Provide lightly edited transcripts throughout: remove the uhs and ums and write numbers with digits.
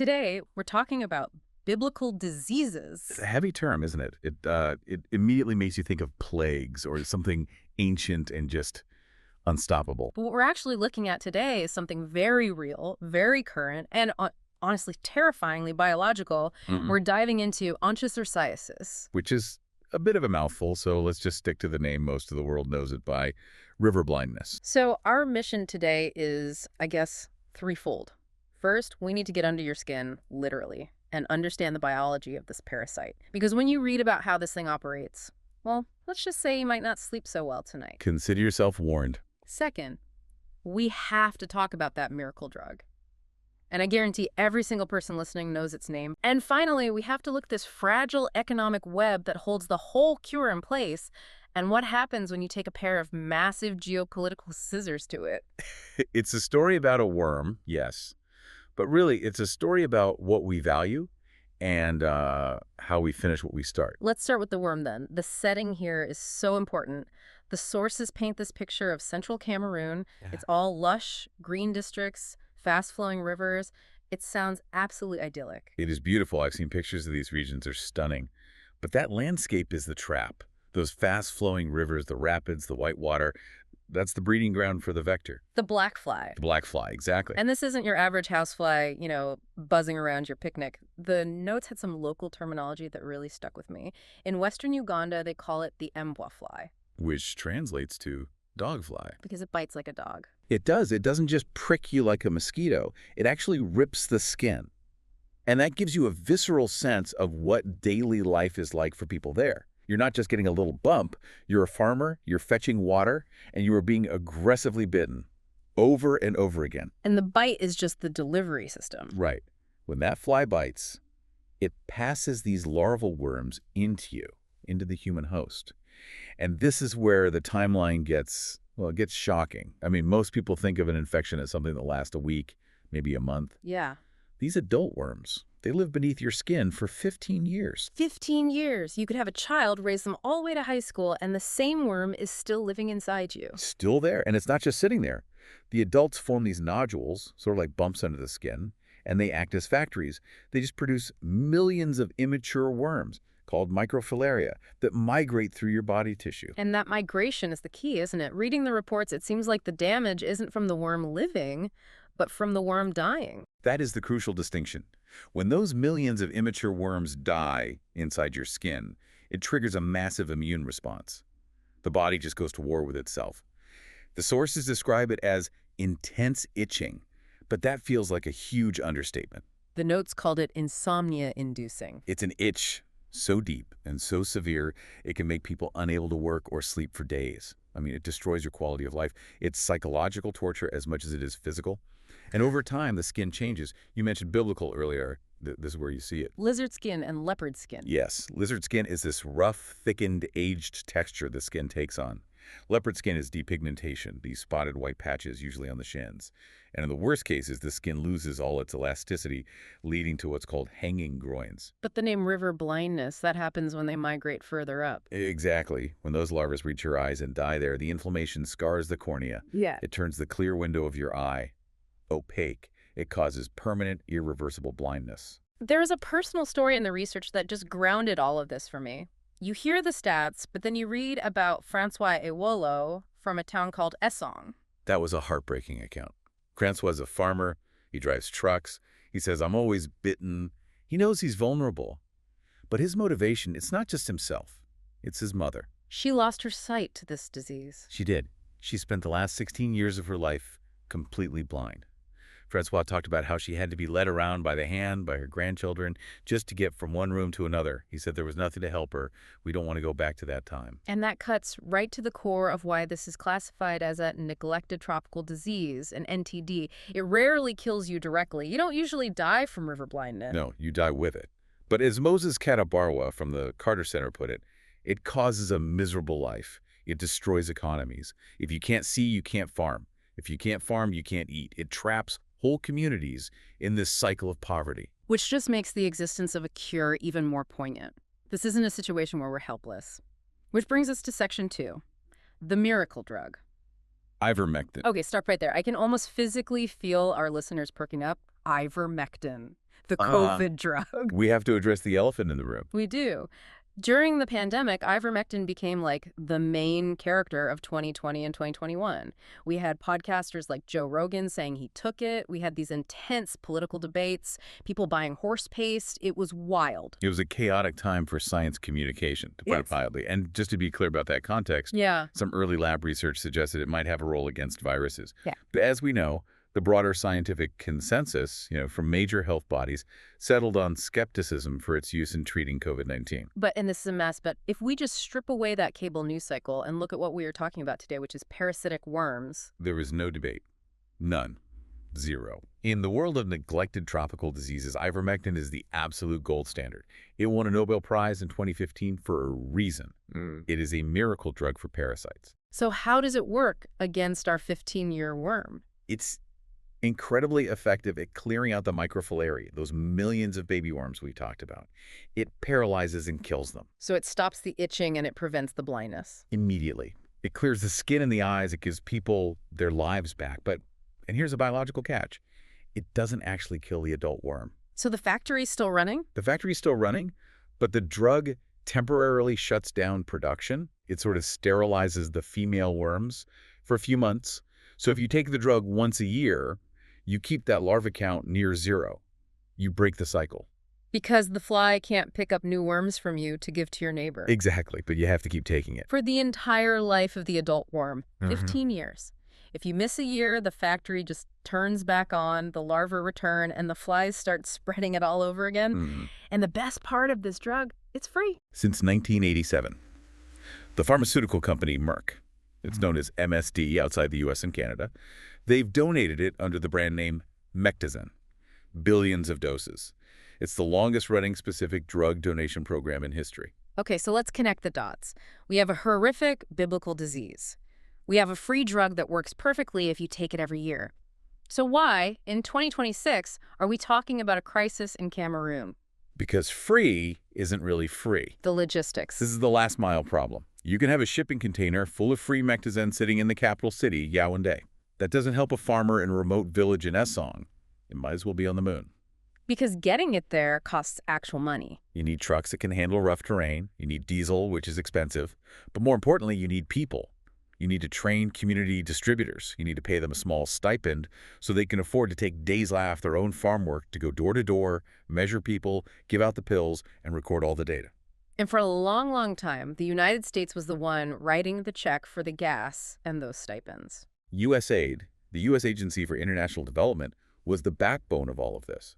Today, we're talking about biblical diseases. It's a heavy term, isn't it? It immediately makes you think of plagues or something ancient and just unstoppable. But what we're actually looking at today is something very real, very current, and honestly terrifyingly biological. Mm. We're diving into onchocerciasis. Which is a bit of a mouthful, so let's just stick to the name most of the world knows it by: river blindness. So our mission today is, I guess, threefold. First, we need to get under your skin, literally, and understand the biology of this parasite. Because when you read about how this thing operates, well, let's just say you might not sleep so well tonight. Consider yourself warned. Second, we have to talk about that miracle drug. And I guarantee every single person listening knows its name. And finally, we have to look at this fragile economic web that holds the whole cure in place and what happens when you take a pair of massive geopolitical scissors to it. It's a story about a worm, yes, but really it's a story about what we value and how we finish what we start. Let's start with the worm then. The setting here is so important. The sources paint this picture of central Cameroon. Yeah. It's all lush, green districts, fast-flowing rivers. It sounds absolutely idyllic. It is beautiful. I've seen pictures of these regions. They're stunning. But that landscape is the trap. Those fast-flowing rivers, the rapids, the white water, that's the breeding ground for the vector. The black fly. The black fly, exactly. And this isn't your average housefly, buzzing around your picnic. The notes had some local terminology that really stuck with me. In western Uganda, they call it the embwa fly. Which translates to dog fly. Because it bites like a dog. It does. It doesn't just prick you like a mosquito. It actually rips the skin. And that gives you a visceral sense of what daily life is like for people there. You're not just getting a little bump. You're a farmer, you're fetching water, and you are being aggressively bitten over and over again. And the bite is just the delivery system. Right. When that fly bites, it passes these larval worms into you, into the human host. And this is where the timeline gets shocking. I mean, most people think of an infection as something that lasts a week, maybe a month. Yeah. These adult worms, they live beneath your skin for 15 years. 15 years. You could have a child, raise them all the way to high school, and the same worm is still living inside you. Still there. And it's not just sitting there. The adults form these nodules, sort of like bumps under the skin, and they act as factories. They just produce millions of immature worms, called microfilaria, that migrate through your body tissue. And that migration is the key, isn't it? Reading the reports, it seems like the damage isn't from the worm living, but from the worm dying. That is the crucial distinction. When those millions of immature worms die inside your skin, it triggers a massive immune response. The body just goes to war with itself. The sources describe it as intense itching, but that feels like a huge understatement. The notes called it insomnia-inducing. It's an itch so deep and so severe, it can make people unable to work or sleep for days. I mean, it destroys your quality of life. It's psychological torture as much as it is physical. And over time, the skin changes. You mentioned biblical earlier. This is where you see it. Lizard skin and leopard skin. Yes. Lizard skin is this rough, thickened, aged texture the skin takes on. Leopard skin is depigmentation, these spotted white patches usually on the shins. And in the worst cases, the skin loses all its elasticity, leading to what's called hanging groins. But the name river blindness, that happens when they migrate further up. Exactly. When those larvae reach your eyes and die there, the inflammation scars the cornea. Yeah. It turns the clear window of your eye opaque. It causes permanent, irreversible blindness. There is a personal story in the research that just grounded all of this for me. You hear the stats, but then you read about Francois Ewolo from a town called Essong. That was a heartbreaking account. Francois is a farmer. He drives trucks. He says, "I'm always bitten." He knows he's vulnerable. But his motivation, it's not just himself. It's his mother. She lost her sight to this disease. She did. She spent the last 16 years of her life completely blind. Francois talked about how she had to be led around by the hand by her grandchildren just to get from one room to another. He said there was nothing to help her. We don't want to go back to that time. And that cuts right to the core of why this is classified as a neglected tropical disease, an NTD. It rarely kills you directly. You don't usually die from river blindness. No, you die with it. But as Moses Katabarwa from the Carter Center put it, it causes a miserable life. It destroys economies. If you can't see, you can't farm. If you can't farm, you can't eat. It traps whole communities in this cycle of poverty. Which just makes the existence of a cure even more poignant. This isn't a situation where we're helpless. Which brings us to section 2, the miracle drug. Ivermectin. Okay, stop right there. I can almost physically feel our listeners perking up. Ivermectin. the Uh, COVID drug. we have to address the elephant in the room. We do. During the pandemic, ivermectin became like the main character of 2020 and 2021. We had podcasters like Joe Rogan saying he took it. We had these intense political debates, people buying horse paste. It was wild. It was a chaotic time for science communication, to put it Yes. mildly. And just to be clear about that context, Yeah. some early lab research suggested it might have a role against viruses. Yeah. But as we know, the broader scientific consensus, from major health bodies settled on skepticism for its use in treating COVID-19. And this is a mess, but if we just strip away that cable news cycle and look at what we are talking about today, which is parasitic worms. There was no debate. None. Zero. In the world of neglected tropical diseases, ivermectin is the absolute gold standard. It won a Nobel Prize in 2015 for a reason. It is a miracle drug for parasites. So how does it work against our 15-year worm? It's incredibly effective at clearing out the microfilariae, those millions of baby worms we talked about. It paralyzes and kills them So it stops the itching and it prevents the blindness. immediately. It clears the skin in the eyes. It gives people their lives back. And here's a biological catch. It doesn't actually kill the adult worm. So the factory's still running? The factory's still running, but the drug temporarily shuts down production. It sort of sterilizes the female worms for a few months. So if you take the drug once a year, you keep that larva count near zero. You break the cycle. Because the fly can't pick up new worms from you to give to your neighbor. Exactly, but you have to keep taking it. For the entire life of the adult worm, 15 years. If you miss a year, the factory just turns back on, the larvae return, and the flies start spreading it all over again. And the best part of this drug, it's free. Since 1987, the pharmaceutical company Merck, it's known as MSD outside the US and Canada, they've donated it under the brand name Mectizin, billions of doses. It's the longest-running specific drug donation program in history. Okay, so let's connect the dots. We have a horrific biblical disease. We have a free drug that works perfectly if you take it every year. So why, in 2026, are we talking about a crisis in Cameroon? Because free isn't really free. The logistics. This is the last mile problem. You can have a shipping container full of free Mectizin sitting in the capital city, Yaoundé. That doesn't help a farmer in a remote village in Essong. It might as well be on the moon. Because getting it there costs actual money. You need trucks that can handle rough terrain. You need diesel, which is expensive. But more importantly, you need people. You need to train community distributors. You need to pay them a small stipend so they can afford to take days off their own farm work to go door to door, measure people, give out the pills, and record all the data. And for a long, long time, the United States was the one writing the check for the gas and those stipends. USAID, the U.S. Agency for International Development, was the backbone of all of this.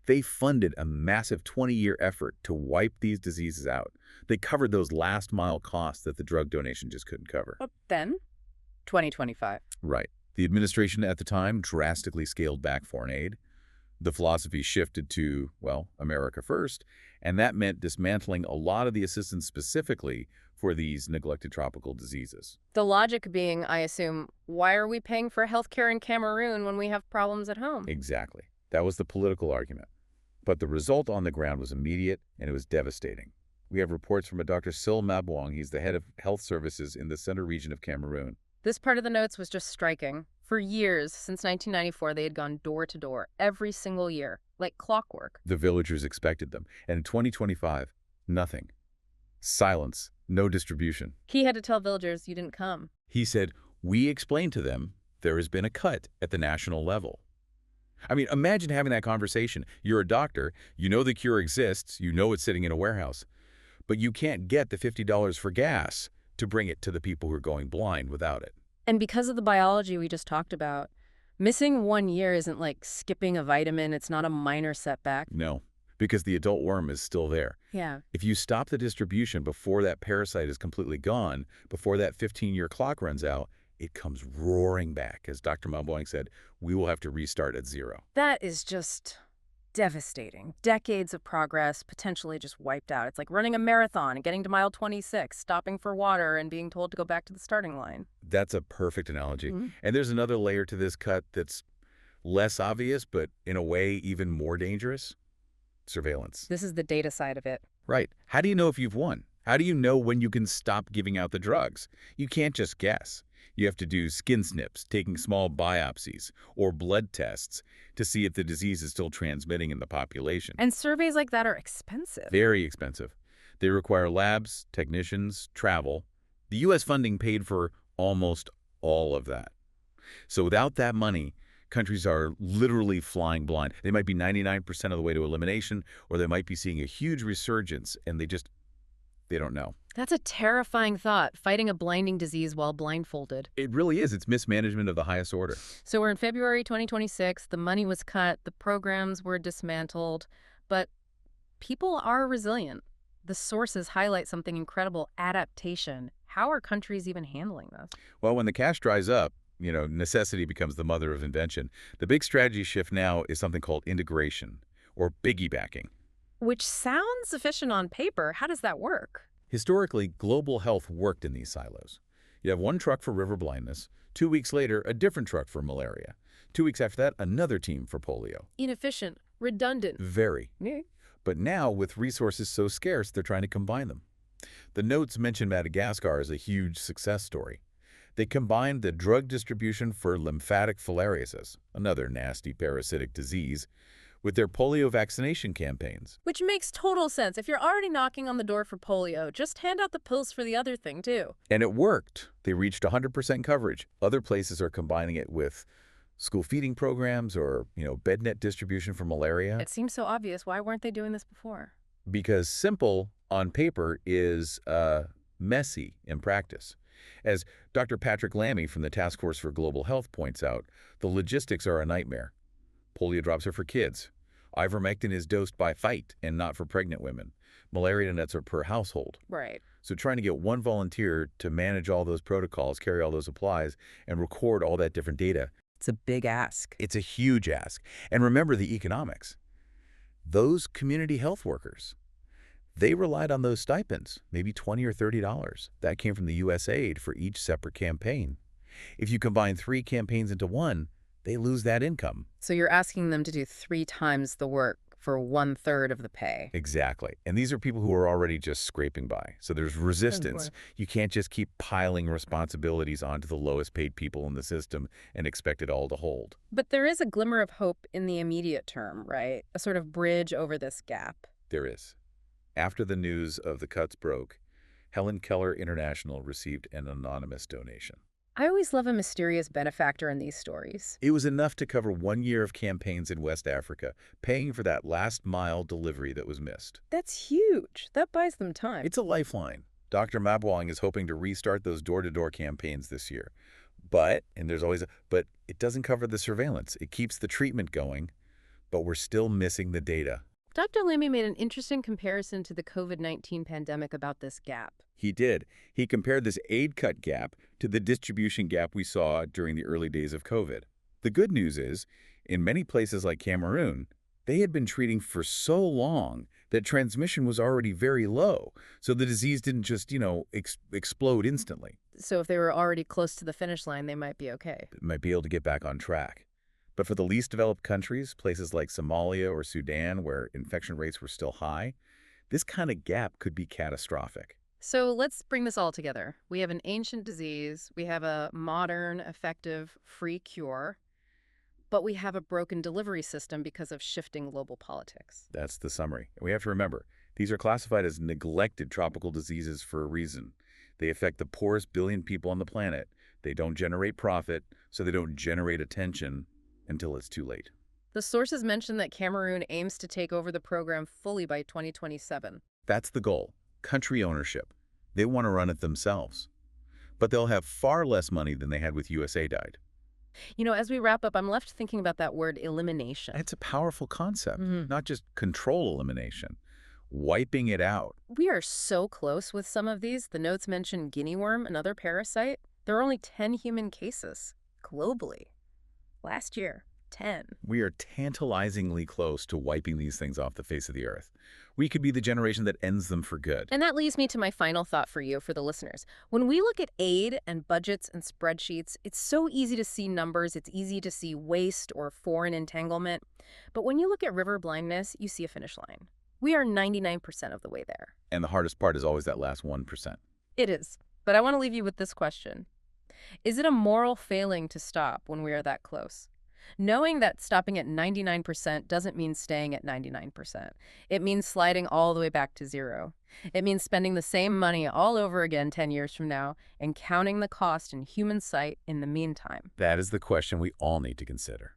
They funded a massive 20-year effort to wipe these diseases out. They covered those last-mile costs that the drug donation just couldn't cover. But then, 2025. Right. The administration at the time drastically scaled back foreign aid. The philosophy shifted to, well, America first, and that meant dismantling a lot of the assistance specifically for these neglected tropical diseases. The logic being, I assume, why are we paying for healthcare in Cameroon when we have problems at home? Exactly. That was the political argument. But the result on the ground was immediate, and it was devastating. We have reports from a Dr. Sil Mabwang. He's the head of health services in the center region of Cameroon. This part of the notes was just striking. For years, since 1994, they had gone door to door, every single year, like clockwork. The villagers expected them. And in 2025, nothing. Silence. No distribution. He had to tell villagers, you didn't come. He said, we explained to them there has been a cut at the national level. I mean, imagine having that conversation. You're a doctor, you know the cure exists, you know it's sitting in a warehouse, but you can't get the $50 for gas to bring it to the people who are going blind without it. And because of the biology we just talked about, missing 1 year isn't like skipping a vitamin. It's not a minor setback. No, because the adult worm is still there. Yeah. If you stop the distribution before that parasite is completely gone, before that 15-year clock runs out, it comes roaring back. As Dr. Mabwang said, we will have to restart at zero. That is just devastating. Decades of progress potentially just wiped out. It's like running a marathon and getting to mile 26, stopping for water and being told to go back to the starting line. That's a perfect analogy. And there's another layer to this cut that's less obvious, but in a way even more dangerous. Surveillance. This is the data side of it. Right. How do you know if you've won? How do you know when you can stop giving out the drugs? You can't just guess. You have to do skin snips, taking small biopsies, or blood tests to see if the disease is still transmitting in the population. And surveys like that are expensive. Very expensive. They require labs, technicians, travel. The U.S. funding paid for almost all of that. So without that money, countries are literally flying blind. They might be 99% of the way to elimination, or they might be seeing a huge resurgence, and they don't know. That's a terrifying thought, fighting a blinding disease while blindfolded. It really is. It's mismanagement of the highest order. So we're in February 2026, the money was cut, the programs were dismantled, but people are resilient. The sources highlight something incredible: adaptation. How are countries even handling this? Well, when the cash dries up, necessity becomes the mother of invention. The big strategy shift now is something called integration, or piggybacking. Which sounds efficient on paper. How does that work? Historically, global health worked in these silos. You have one truck for river blindness, 2 weeks later, a different truck for malaria. 2 weeks after that, another team for polio. Inefficient, redundant. Very. Yeah. But now, with resources so scarce, they're trying to combine them. The notes mention Madagascar as a huge success story. They combined the drug distribution for lymphatic filariasis, another nasty parasitic disease, with their polio vaccination campaigns. Which makes total sense. If you're already knocking on the door for polio, just hand out the pills for the other thing, too. And it worked. They reached 100% coverage. Other places are combining it with school feeding programs or, bed net distribution for malaria. It seems so obvious. Why weren't they doing this before? Because simple on paper is messy in practice. As Dr. Patrick Lamy from the Task Force for Global Health points out, the logistics are a nightmare. Polio drops are for kids. Ivermectin is dosed by fight and not for pregnant women. Malaria nets are per household. Right. So trying to get one volunteer to manage all those protocols, carry all those supplies, and record all that different data, It's a big ask. it's a huge ask. And remember the economics. Those community health workers, they relied on those stipends, maybe $20 or $30. That came from the U.S. aid for each separate campaign. If you combine 3 campaigns into one, they lose that income. So you're asking them to do 3 times the work for 1/3 of the pay. Exactly. And these are people who are already just scraping by. So there's resistance. You can't just keep piling responsibilities onto the lowest paid people in the system and expect it all to hold. But there is a glimmer of hope in the immediate term, right? A sort of bridge over this gap. There is. After the news of the cuts broke, Helen Keller International received an anonymous donation. I always love a mysterious benefactor in these stories. It was enough to cover 1 year of campaigns in West Africa, paying for that last-mile delivery that was missed. That's huge. That buys them time. It's a lifeline. Dr. Mabwang is hoping to restart those door-to-door campaigns this year. But it doesn't cover the surveillance. It keeps the treatment going, but we're still missing the data. Dr. Lamy made an interesting comparison to the COVID-19 pandemic about this gap. He did. He compared this aid cut gap to the distribution gap we saw during the early days of COVID. The good news is, in many places like Cameroon, they had been treating for so long that transmission was already very low, so the disease didn't just, explode instantly. So if they were already close to the finish line, they might be okay. They might be able to get back on track. But for the least developed countries, places like Somalia or Sudan, where infection rates were still high, this kind of gap could be catastrophic. So let's bring this all together. We have an ancient disease, we have a modern, effective, free cure, but we have a broken delivery system because of shifting global politics. That's the summary. And we have to remember, these are classified as neglected tropical diseases for a reason. They affect the poorest billion people on the planet. They don't generate profit, so they don't generate attention until it's too late. The sources mention that Cameroon aims to take over the program fully by 2027. That's the goal. Country ownership. They want to run it themselves. But they'll have far less money than they had with USAID. As we wrap up, I'm left thinking about that word elimination. It's a powerful concept, not just control elimination, wiping it out. We are so close with some of these. The notes mention guinea worm, another parasite. There are only 10 human cases globally. Last year, 10. We are tantalizingly close to wiping these things off the face of the earth. We could be the generation that ends them for good. And that leads me to my final thought for you, for the listeners. When we look at aid and budgets and spreadsheets, it's so easy to see numbers. It's easy to see waste or foreign entanglement. But when you look at river blindness, you see a finish line. We are 99% of the way there. And the hardest part is always that last 1%. It is. But I want to leave you with this question. Is it a moral failing to stop when we are that close? Knowing that stopping at 99% doesn't mean staying at 99%. It means sliding all the way back to zero. It means spending the same money all over again 10 years from now and counting the cost in human sight in the meantime. That is the question we all need to consider.